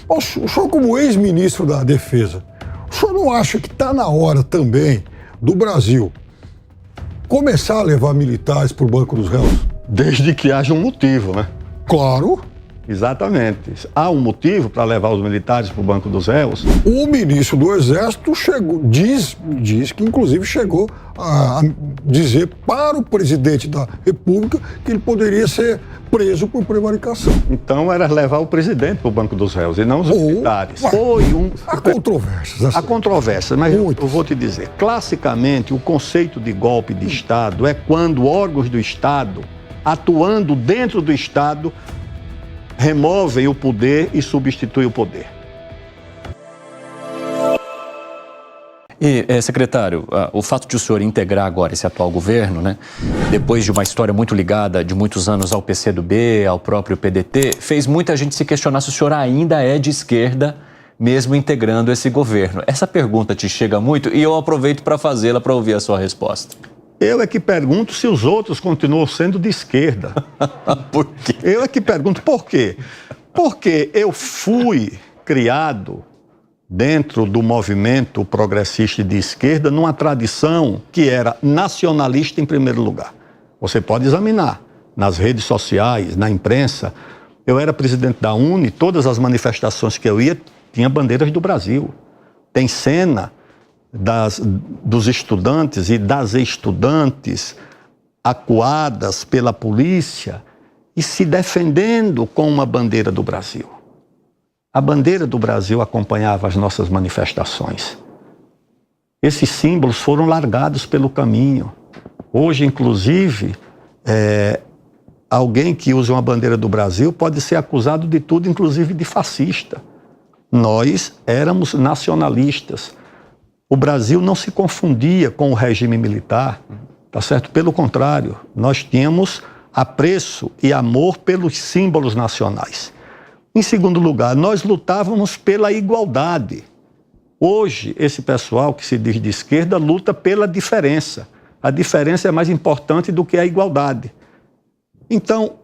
O senhor, como ex-ministro da Defesa, o senhor não acha que está na hora também do Brasil começar a levar militares para o banco dos réus? Desde que haja um motivo, né? Claro. Exatamente. Há um motivo para levar os militares para o banco dos réus? O ministro do Exército diz que inclusive chegou a dizer para o presidente da República que ele poderia ser preso por prevaricação. Então era levar o presidente para o banco dos réus e não os militares. Há controvérsias. Há controvérsias, mas eu vou te dizer. Classicamente, o conceito de golpe de Estado é quando órgãos do Estado, atuando dentro do Estado, removem o poder e substituem o poder. E, secretário, o fato de o senhor integrar agora esse atual governo, né, depois de uma história muito ligada de muitos anos ao PCdoB, ao próprio PDT, fez muita gente se questionar se o senhor ainda é de esquerda, mesmo integrando esse governo. Essa pergunta te chega muito e eu aproveito para fazê-la para ouvir a sua resposta. Eu é que pergunto se os outros continuam sendo de esquerda. Por quê? Eu é que pergunto por quê. Porque eu fui criado dentro do movimento progressista de esquerda numa tradição que era nacionalista em primeiro lugar. Você pode examinar nas redes sociais, na imprensa. Eu era presidente da UNE, todas as manifestações que eu ia tinha bandeiras do Brasil. Tem cena dos estudantes e das estudantes acuadas pela polícia e se defendendo com uma bandeira do Brasil. A bandeira do Brasil acompanhava as nossas manifestações. Esses símbolos foram largados pelo caminho. Hoje, inclusive, alguém que usa uma bandeira do Brasil pode ser acusado de tudo, inclusive de fascista. Nós éramos nacionalistas. O Brasil não se confundia com o regime militar, tá certo? Pelo contrário, nós tínhamos apreço e amor pelos símbolos nacionais. Em segundo lugar, nós lutávamos pela igualdade. Hoje, esse pessoal que se diz de esquerda luta pela diferença. A diferença é mais importante do que a igualdade. Então,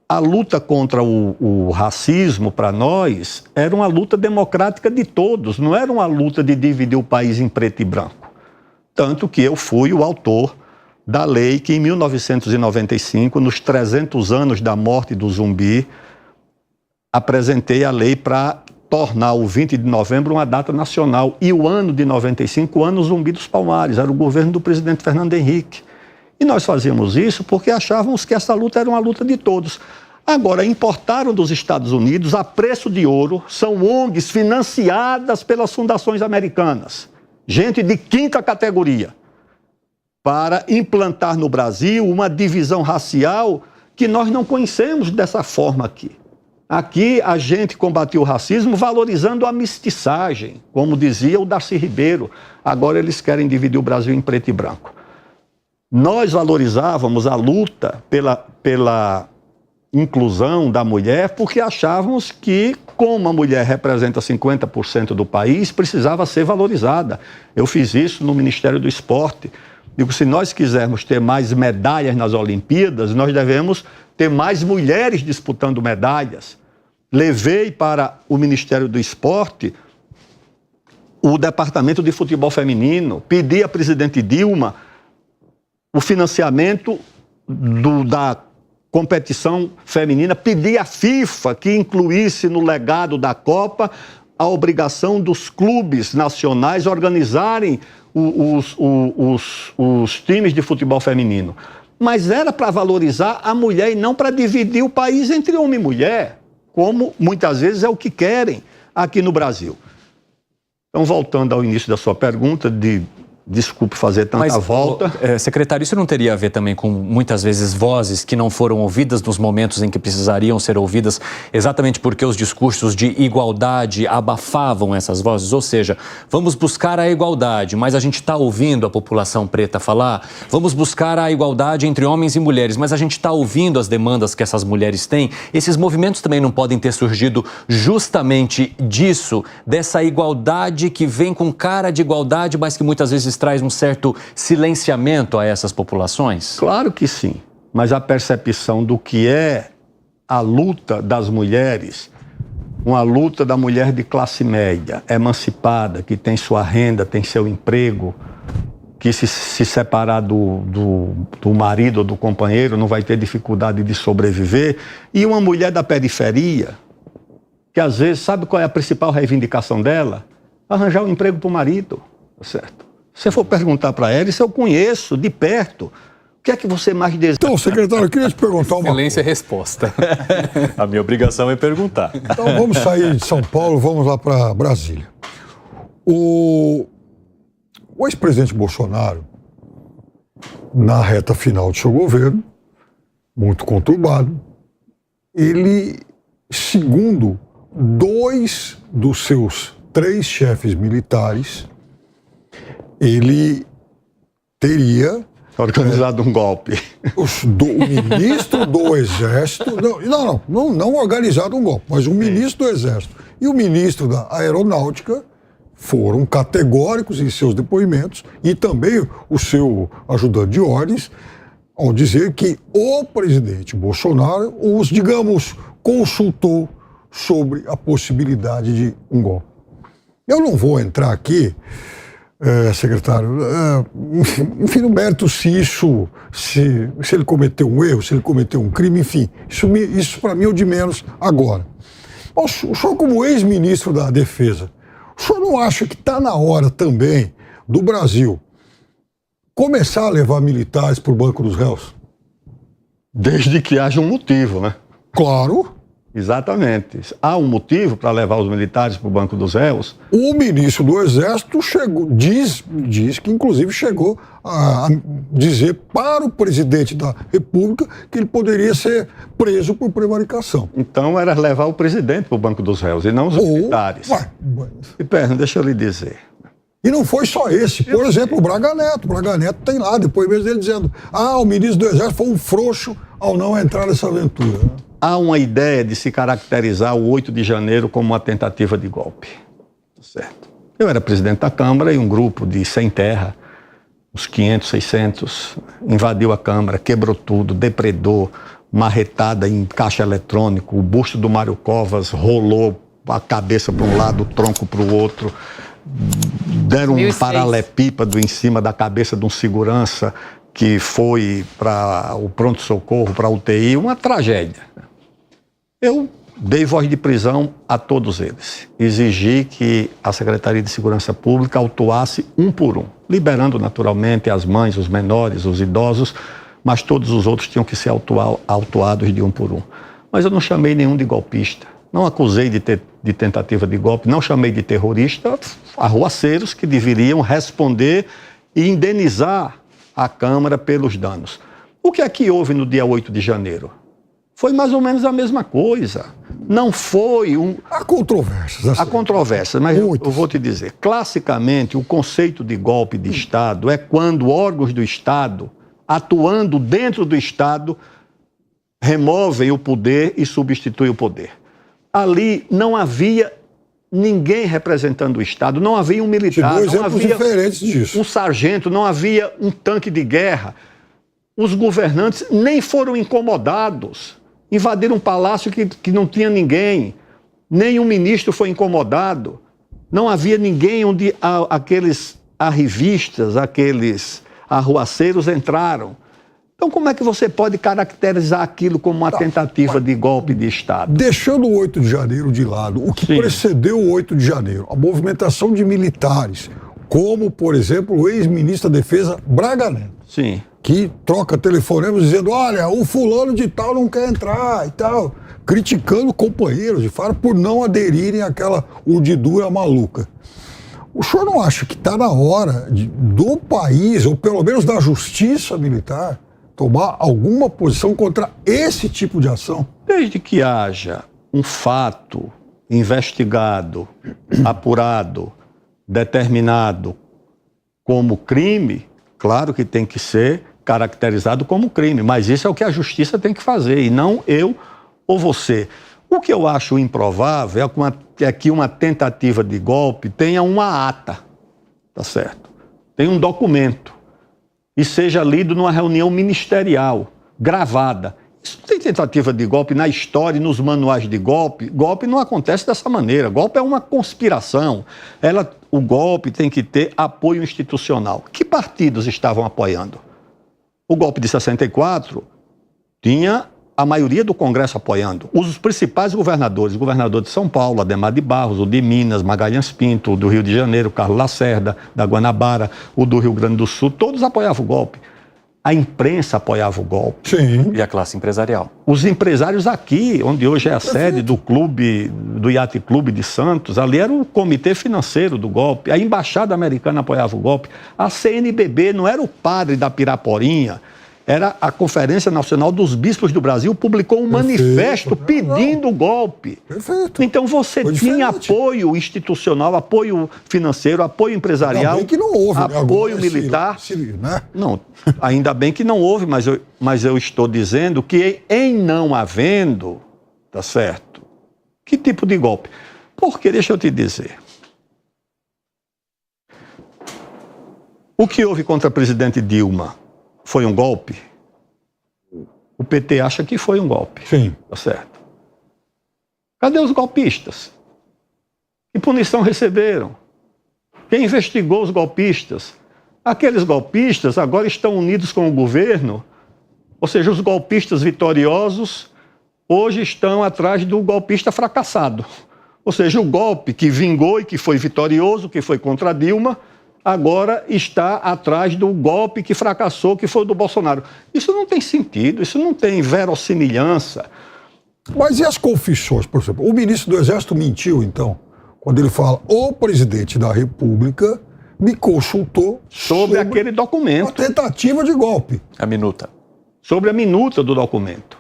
a luta contra o racismo, para nós, era uma luta democrática de todos, não era uma luta de dividir o país em preto e branco. Tanto que eu fui o autor da lei que, em 1995, nos 300 anos da morte do Zumbi, apresentei a lei para tornar o 20 de novembro uma data nacional. E o ano de 95, o ano Zumbi dos Palmares, era o governo do presidente Fernando Henrique. E nós fazíamos isso porque achávamos que essa luta era uma luta de todos. Agora, importaram dos Estados Unidos a preço de ouro, são ONGs financiadas pelas fundações americanas, gente de quinta categoria, para implantar no Brasil uma divisão racial que nós não conhecemos dessa forma aqui. Aqui a gente combatiu o racismo valorizando a mestiçagem, como dizia o Darcy Ribeiro. Agora eles querem dividir o Brasil em preto e branco. Nós valorizávamos a luta pela inclusão da mulher porque achávamos que, como a mulher representa 50% do país, precisava ser valorizada. Eu fiz isso no Ministério do Esporte. Digo, se nós quisermos ter mais medalhas nas Olimpíadas, nós devemos ter mais mulheres disputando medalhas. Levei para o Ministério do Esporte o Departamento de Futebol Feminino, pedi à presidente Dilma o financiamento da competição feminina, pedi à FIFA que incluísse no legado da Copa a obrigação dos clubes nacionais organizarem os times de futebol feminino. Mas era para valorizar a mulher e não para dividir o país entre homem e mulher, como muitas vezes é o que querem aqui no Brasil. Então, voltando ao início da sua pergunta, desculpe fazer tanta volta. Secretário, isso não teria a ver também com, muitas vezes, vozes que não foram ouvidas nos momentos em que precisariam ser ouvidas, exatamente porque os discursos de igualdade abafavam essas vozes? Ou seja, vamos buscar a igualdade, mas a gente está ouvindo a população preta falar, vamos buscar a igualdade entre homens e mulheres, mas a gente está ouvindo as demandas que essas mulheres têm. Esses movimentos também não podem ter surgido justamente disso, dessa igualdade que vem com cara de igualdade, mas que muitas vezes traz um certo silenciamento a essas populações? Claro que sim, mas a percepção do que é a luta das mulheres uma luta da mulher de classe média, emancipada, que tem sua renda, tem seu emprego, que se separar do marido ou do companheiro não vai ter dificuldade de sobreviver, e uma mulher da periferia, que às vezes, sabe qual é a principal reivindicação dela? Arranjar um emprego para o marido, certo? Se você for perguntar para ela, isso eu conheço de perto. O que é que você mais deseja? Então, secretário, eu queria te perguntar uma coisa. Excelência resposta. A minha obrigação é perguntar. Então, vamos sair de São Paulo, vamos lá para Brasília. O ex-presidente Bolsonaro, na reta final do seu governo, muito conturbado, ele, segundo 2 dos seus 3 chefes militares, ele teria organizado um golpe. o ministro do Exército, não organizado um golpe, mas o ministro do Exército e o ministro da Aeronáutica foram categóricos em seus depoimentos, e também o seu ajudante de ordens, ao dizer que o presidente Bolsonaro os, digamos, consultou sobre a possibilidade de um golpe. Eu não vou entrar aqui, secretário, enfim, no mérito se ele cometeu um erro, se ele cometeu um crime, enfim, isso para mim é o de menos agora. O senhor, como ex-ministro da Defesa, o senhor não acha que está na hora também do Brasil começar a levar militares para o banco dos réus? Desde que haja um motivo, né? Claro. Exatamente. Há um motivo para levar os militares para o banco dos réus? O ministro do Exército diz que, inclusive, chegou a dizer para o presidente da República que ele poderia ser preso por prevaricação. Então era levar o presidente para o banco dos réus e não os militares. E perna, deixa eu lhe dizer. E não foi só esse. Por exemplo, o Braga Neto. O Braga Neto tem lá, depois mesmo dele dizendo: o ministro do Exército foi um frouxo ao não entrar nessa aventura. Há uma ideia de se caracterizar o 8 de janeiro como uma tentativa de golpe. Certo. Eu era presidente da Câmara e um grupo de sem terra, uns 500, 600, invadiu a Câmara, quebrou tudo, depredou, marretada em caixa eletrônico, o busto do Mário Covas rolou a cabeça para um lado, o tronco para o outro, deram um paralelepípedo em cima da cabeça de um segurança que foi para o pronto-socorro, para a UTI, uma tragédia. Eu dei voz de prisão a todos eles. Exigi que a Secretaria de Segurança Pública autuasse um por um, liberando naturalmente as mães, os menores, os idosos, mas todos os outros tinham que ser autuados de um por um. Mas eu não chamei nenhum de golpista, não acusei de tentativa de golpe, não chamei de terrorista, arruaceiros que deveriam responder e indenizar a Câmara pelos danos. O que é que houve no dia 8 de janeiro? Foi mais ou menos a mesma coisa. Não foi um... Há controvérsias. Há controvérsias, mas eu vou te dizer. Classicamente, o conceito de golpe de Estado é quando órgãos do Estado, atuando dentro do Estado, removem o poder e substituem o poder. Ali não havia ninguém representando o Estado, não havia um militar, não havia diferentes disso. Um sargento, não havia um tanque de guerra. Os governantes nem foram incomodados. Invadiram um palácio que não tinha ninguém. Nenhum ministro foi incomodado. Não havia ninguém onde aqueles arrivistas, aqueles arruaceiros entraram. Então, como é que você pode caracterizar aquilo como uma tentativa de golpe de Estado? Deixando o 8 de janeiro de lado, o que precedeu o 8 de janeiro, a movimentação de militares, como, por exemplo, o ex-ministro da Defesa, Braga Neto. Sim. Que troca telefonemas dizendo: olha, o fulano de tal não quer entrar e tal, criticando companheiros de farda por não aderirem àquela urdidura maluca. O senhor não acha que está na hora do país, ou pelo menos da justiça militar, tomar alguma posição contra esse tipo de ação? Desde que haja um fato investigado, apurado, determinado como crime, claro que tem que ser caracterizado como crime, mas isso é o que a justiça tem que fazer, e não eu ou você. O que eu acho improvável é que uma tentativa de golpe tenha uma ata, tá certo? Tem um documento, e seja lido numa reunião ministerial, gravada. Isso não tem tentativa de golpe na história, nos manuais de golpe. Golpe não acontece dessa maneira. Golpe é uma conspiração. O golpe tem que ter apoio institucional. Que partidos estavam apoiando? O golpe de 64 tinha a maioria do Congresso apoiando. Os principais governadores, o governador de São Paulo, Adhemar de Barros, o de Minas, Magalhães Pinto, o do Rio de Janeiro, Carlos Lacerda, da Guanabara, o do Rio Grande do Sul, todos apoiavam o golpe. A imprensa apoiava o golpe. Sim. E a classe empresarial. Os empresários aqui, onde hoje é a sede do clube, do Yacht Clube de Santos, ali era o comitê financeiro do golpe. A embaixada americana apoiava o golpe. A CNBB não era o padre da Piraporinha, era a Conferência Nacional dos Bispos do Brasil, publicou um manifesto pedindo o golpe. Perfeito. Então você tinha apoio institucional, apoio financeiro, apoio empresarial, Ainda bem que não houve, apoio né? militar. Né? Não, ainda bem que não houve, mas eu estou dizendo que em não havendo, tá certo? Que tipo de golpe? Porque, deixa eu te dizer, o que houve contra a presidente Dilma foi um golpe? O PT acha que foi um golpe. Sim. Tá certo. Cadê os golpistas? Que punição receberam? Quem investigou os golpistas? Aqueles golpistas agora estão unidos com o governo, ou seja, os golpistas vitoriosos hoje estão atrás do golpista fracassado. Ou seja, o golpe que vingou e que foi vitorioso, que foi contra Dilma, agora está atrás do golpe que fracassou, que foi o do Bolsonaro. Isso não tem sentido, isso não tem verossimilhança. Mas e as confissões, por exemplo? O ministro do Exército mentiu, então, quando ele fala: o presidente da República me consultou sobre aquele documento. Uma tentativa de golpe. A minuta. Sobre a minuta do documento.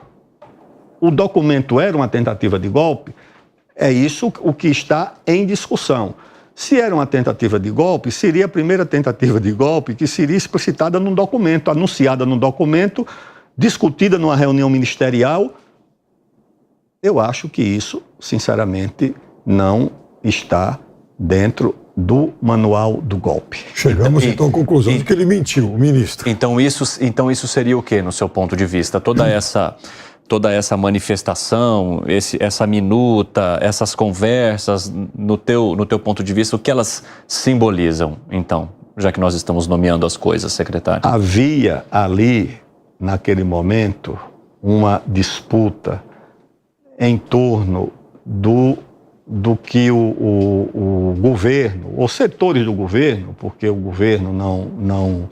O documento era uma tentativa de golpe? É isso o que está em discussão. Se era uma tentativa de golpe, seria a primeira tentativa de golpe que seria explicitada num documento, anunciada num documento, discutida numa reunião ministerial. Eu acho que isso, sinceramente, não está dentro do manual do golpe. Chegamos então à conclusão de que ele mentiu, o ministro. Então isso seria o quê, no seu ponto de vista? Toda essa manifestação, essa minuta, essas conversas, no teu ponto de vista, o que elas simbolizam, então, já que nós estamos nomeando as coisas, secretário? Havia ali, naquele momento, uma disputa em torno do que o governo, ou setores do governo, porque o governo não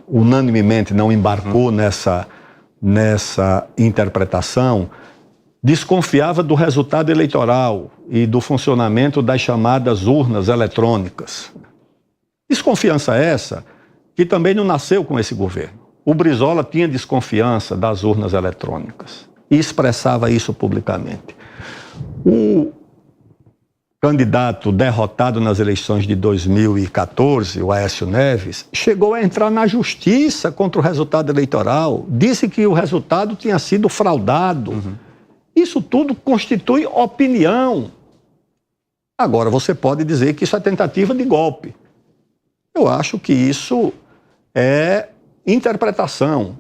unanimemente não embarcou nessa interpretação, desconfiava do resultado eleitoral e do funcionamento das chamadas urnas eletrônicas. Desconfiança essa que também não nasceu com esse governo. O Brizola tinha desconfiança das urnas eletrônicas e expressava isso publicamente. O candidato derrotado nas eleições de 2014, o Aécio Neves, chegou a entrar na justiça contra o resultado eleitoral, disse que o resultado tinha sido fraudado. Isso tudo constitui opinião. Agora, você pode dizer que isso é tentativa de golpe. Eu acho que isso é interpretação.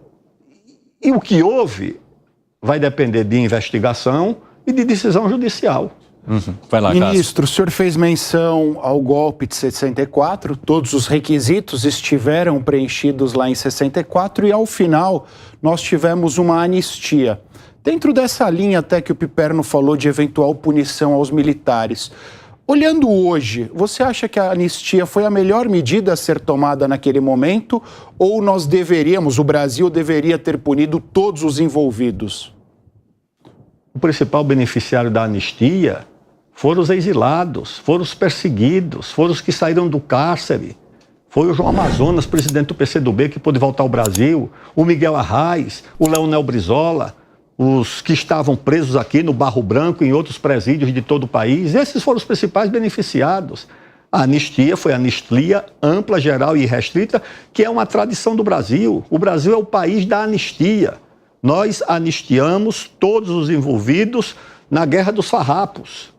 E o que houve vai depender de investigação e de decisão judicial. Vai lá, Ministro, o senhor fez menção ao golpe de 64, todos os requisitos estiveram preenchidos lá em 64 e ao final nós tivemos uma anistia. Dentro dessa linha até que o Piperno falou de eventual punição aos militares, olhando hoje, você acha que a anistia foi a melhor medida a ser tomada naquele momento ou o Brasil deveria ter punido todos os envolvidos? O principal beneficiário da anistia foram os exilados, foram os perseguidos, foram os que saíram do cárcere. Foi o João Amazonas, presidente do PCdoB, que pôde voltar ao Brasil, o Miguel Arraes, o Leonel Brizola, os que estavam presos aqui no Barro Branco e em outros presídios de todo o país. Esses foram os principais beneficiados. A anistia foi anistia ampla, geral e restrita, que é uma tradição do Brasil. O Brasil é o país da anistia. Nós anistiamos todos os envolvidos na Guerra dos Farrapos.